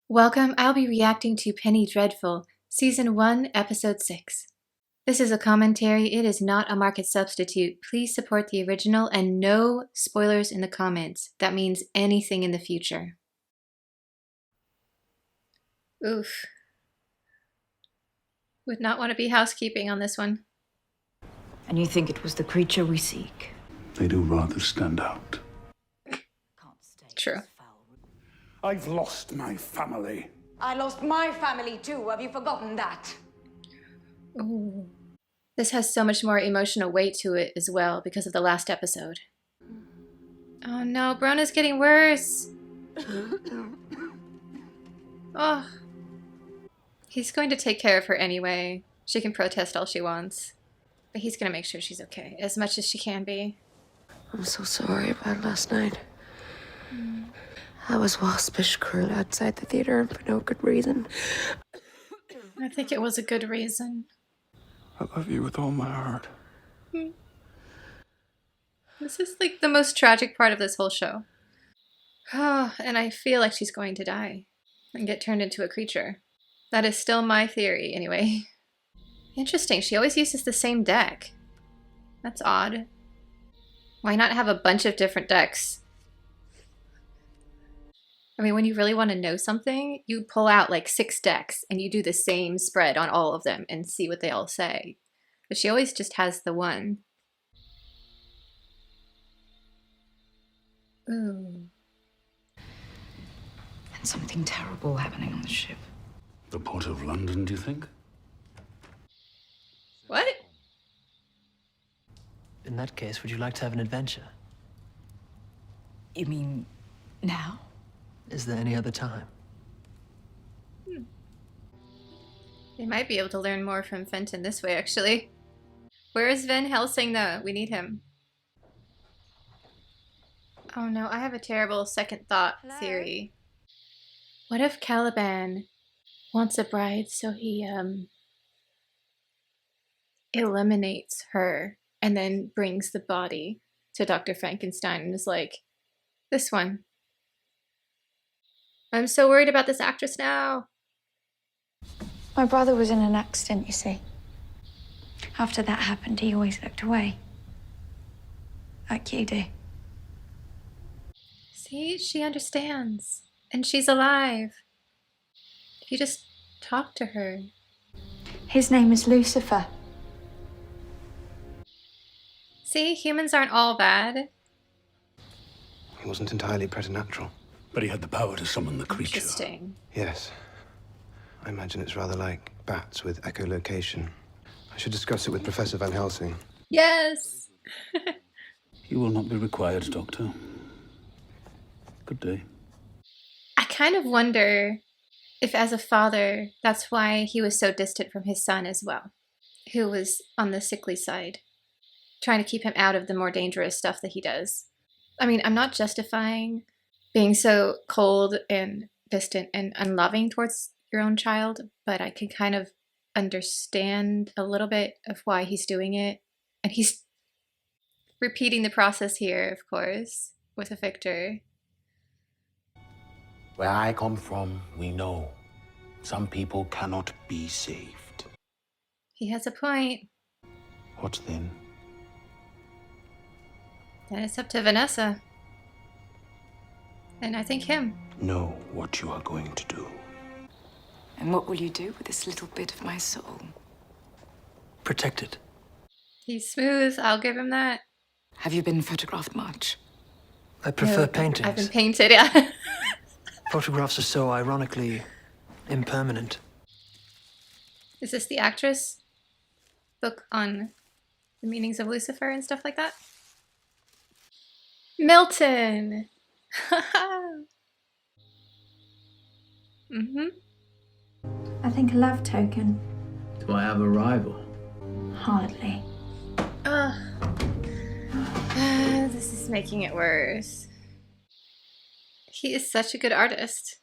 Welcome, I'll be reacting to Penny Dreadful, Season 1, Episode 6. This is a commentary, it is not a market substitute. Please support the original and no spoilers in the comments. That means anything in the future. Oof. Would not want to be housekeeping on this one. And you think it was the creature we seek? They do rather stand out. True. I've lost my family. I lost my family too. Have you forgotten that? Ooh. This has so much more emotional weight to it as well because of the last episode. Oh no, Brona's getting worse. Oh. He's going to take care of her anyway. She can protest all she wants. But he's going to make sure she's okay, as much as she can be. I'm so sorry about last night. I was waspish cruel outside the theater and for no good reason. I think it was a good reason. I love you with all my heart. This is like the most tragic part of this whole show. Oh, and I feel like she's going to die and get turned into a creature. That is still my theory, anyway. Interesting, she always uses the same deck. That's odd. Why not have a bunch of different decks? I mean, when you really want to know something, you pull out like 6 decks and you do the same spread on all of them and see what they all say. But she always just has the one. Ooh. And something terrible happening on the ship. The Port of London, do you think? What? In that case, would you like to have an adventure? You mean now? Is there any other time? They might be able to learn more from Fenton this way, actually. Where is Van Helsing, though? We need him. Oh no, I have a terrible second thought theory. What if Caliban wants a bride so he, eliminates her and then brings the body to Dr. Frankenstein and is like, this one. I'm so worried about this actress now. My brother was in an accident, you see. After that happened, he always looked away. Like you do. See, she understands. And she's alive. If you just talk to her. His name is Lucifer. See, humans aren't all bad. He wasn't entirely preternatural. But he had the power to summon the creature. Interesting. Yes. I imagine it's rather like bats with echolocation. I should discuss it with Professor Van Helsing. Yes! You will not be required, Doctor. Good day. I kind of wonder if as a father, that's why he was so distant from his son as well, who was on the sickly side, trying to keep him out of the more dangerous stuff that he does. I mean, I'm not justifying being so cold and distant and unloving towards your own child, but I can kind of understand a little bit of why he's doing it. And he's repeating the process here, of course, with a Victor. Where I come from, we know some people cannot be saved. He has a point. What then? Then it's up to Vanessa. And I think him. Know what you are going to do. And what will you do with this little bit of my soul? Protect it. He's smooth, I'll give him that. Have you been photographed much? I prefer No, paintings. I've been painted, yeah. Photographs are so ironically impermanent. Is this the actress book on the meanings of Lucifer and stuff like that? Milton! I think a love token. Do I have a rival? Hardly. This is making it worse. He is such a good artist.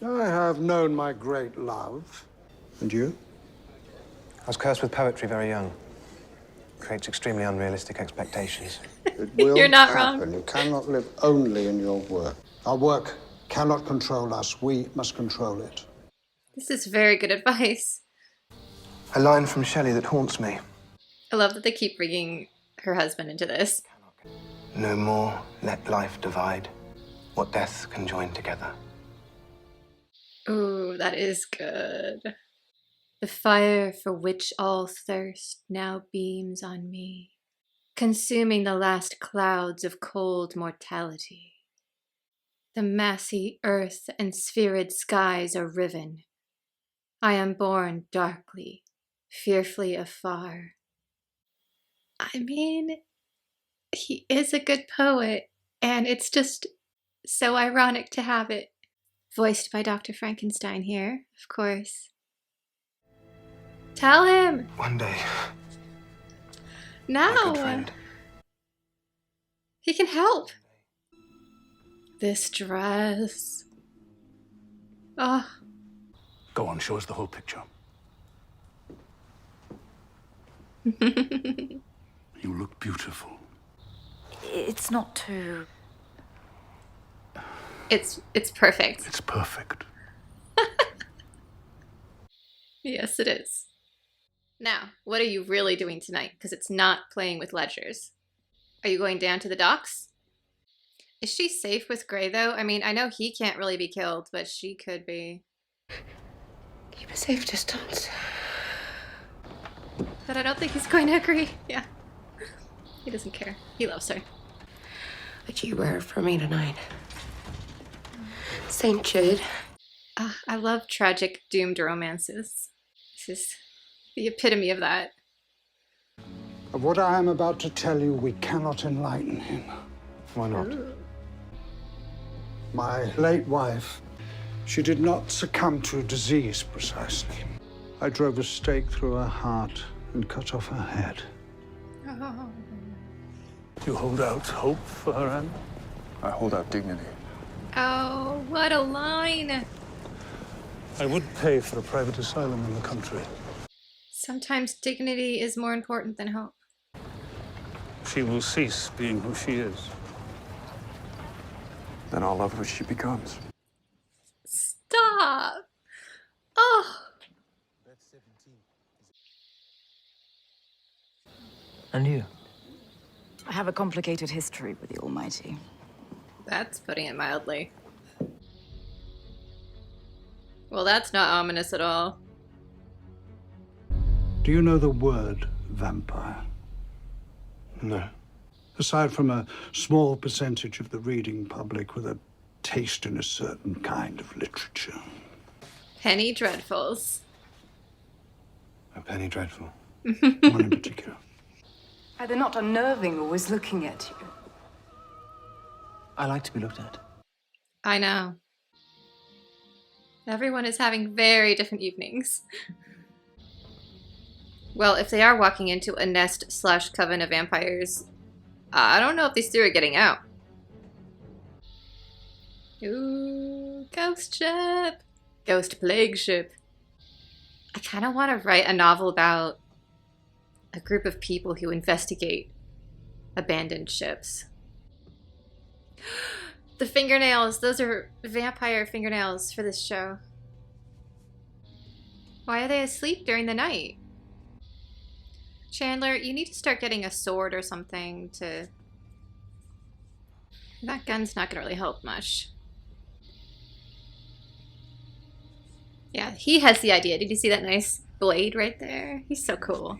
I have known my great love. And you? I was cursed with poetry very young. Creates extremely unrealistic expectations. It will You're not happen. wrong. You cannot live only in your work. Our work cannot control us. We must control it. This is very good advice. A line from Shelley that haunts me. I love that they keep bringing her husband into this. No more let life divide what death can join together. Ooh, that is good. The fire for which all thirst now beams on me, consuming the last clouds of cold mortality. The massy earth and spherid skies are riven. I am born darkly, fearfully afar. I mean, he is a good poet, and it's just so ironic to have it. Voiced by Dr. Frankenstein here, of course. Tell him! One day, Now! my good friend. He can help! This dress. Oh. Go on, show us the whole picture. You look beautiful. It's not too... It's perfect. It's perfect. Yes, it is. Now, what are you really doing tonight? Because it's not playing with ledgers. Are you going down to the docks? Is she safe with Gray, though? I mean, I know he can't really be killed, but she could be. Keep a safe distance. But I don't think he's going to agree. Yeah. He doesn't care. He loves her. Would you wear it for me tonight? St. Jude. I love tragic, doomed romances. This is the epitome of that. Of what I am about to tell you, we cannot enlighten him. Why not? Ooh. My late wife, she did not succumb to disease precisely. I drove a stake through her heart and cut off her head. Oh. You hold out hope for her, Anne? I hold out dignity. Oh, what a line! I would pay for a private asylum in the country. Sometimes dignity is more important than hope. She will cease being who she is. Then I'll love who she becomes. Stop! Oh! And you? I have a complicated history with the Almighty. That's putting it mildly. Well, that's not ominous at all. Do you know the word vampire? No. Aside from a small percentage of the reading public with a taste in a certain kind of literature. Penny Dreadfuls. A penny dreadful. One in particular. Are they not unnerving always looking at you? I like to be looked at. I know. Everyone is having very different evenings. Well, if they are walking into a nest/coven of vampires, I don't know if these two are getting out. Ooh, ghost ship. Ghost plague ship. I kind of want to write a novel about a group of people who investigate abandoned ships. The fingernails, those are vampire fingernails for this show. Why are they asleep during the night? Chandler, you need to start getting a sword or something to... That gun's not gonna really help much. Yeah, he has the idea. Did you see that nice blade right there? He's so cool.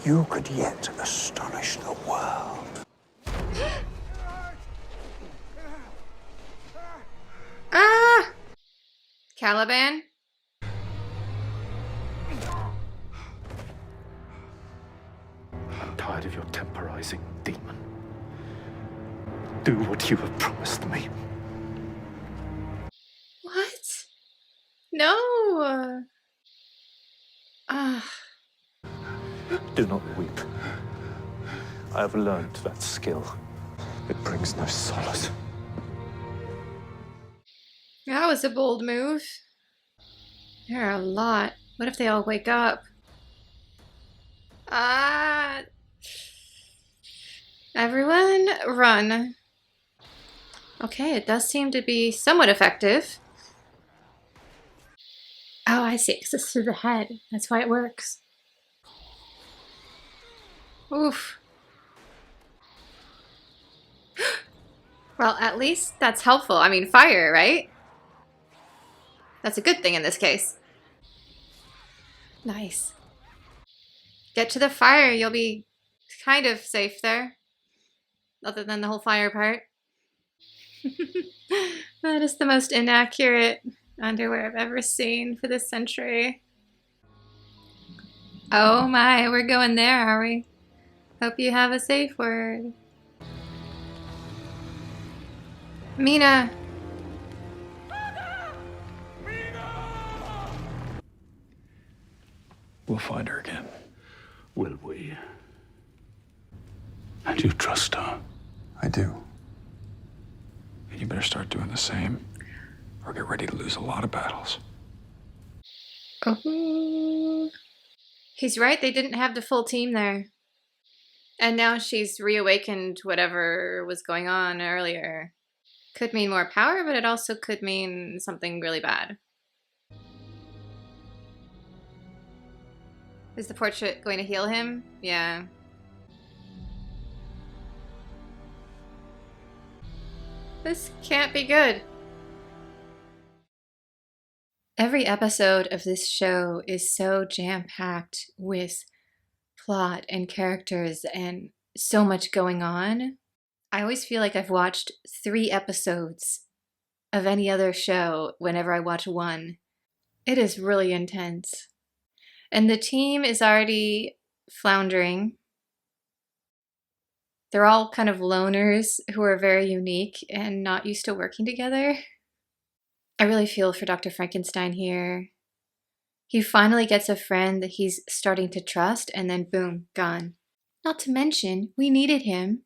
You could yet astonish the world. Ah! Caliban? I'm tired of your temporizing, demon. Do what you have promised me. What? No! Ah. Do not weep. I have learned that skill. It brings no solace. That was a bold move. There are a lot. What if they all wake up? Ah! Everyone, run. Okay, it does seem to be somewhat effective. Oh, I see. 'Cause it's through the head. That's why it works. Oof. Well, at least that's helpful. I mean, fire, right? That's a good thing in this case. Nice. Get to the fire. You'll be kind of safe there. Other than the whole fire part. That is the most inaccurate underwear I've ever seen for this century. Oh my, we're going there, are we? Hope you have a safe word. Mina! We'll find her again. Will we? And you trust her? I do. And you better start doing the same, or get ready to lose a lot of battles. Oh. He's right, they didn't have the full team there. And now she's reawakened whatever was going on earlier. Could mean more power, but it also could mean something really bad. Is the portrait going to heal him? Yeah. This can't be good. Every episode of this show is so jam-packed with plot and characters and so much going on. I always feel like I've watched 3 episodes of any other show whenever I watch one. It is really intense. And the team is already floundering. They're all kind of loners who are very unique and not used to working together. I really feel for Dr. Frankenstein here. He finally gets a friend that he's starting to trust, and then boom, gone. Not to mention, we needed him.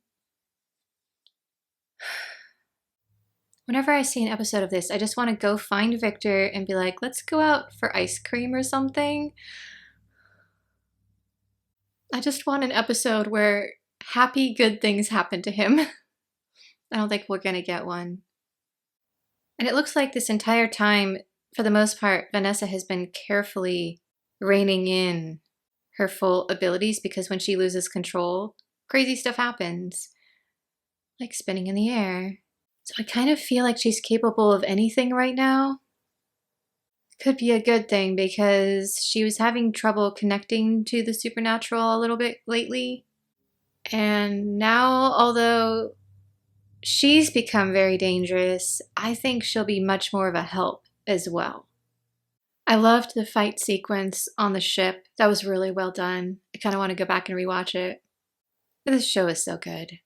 Whenever I see an episode of this, I just want to go find Victor and be like, let's go out for ice cream or something. I just want an episode where happy, good things happen to him. I don't think we're gonna get one. And it looks like this entire time, for the most part, Vanessa has been carefully reining in her full abilities, because when she loses control, crazy stuff happens. Like spinning in the air. So I kind of feel like she's capable of anything right now. Could be a good thing, because she was having trouble connecting to the supernatural a little bit lately. And now, although she's become very dangerous, I think she'll be much more of a help as well. I loved the fight sequence on the ship. That was really well done. I kind of want to go back and rewatch it. This show is so good.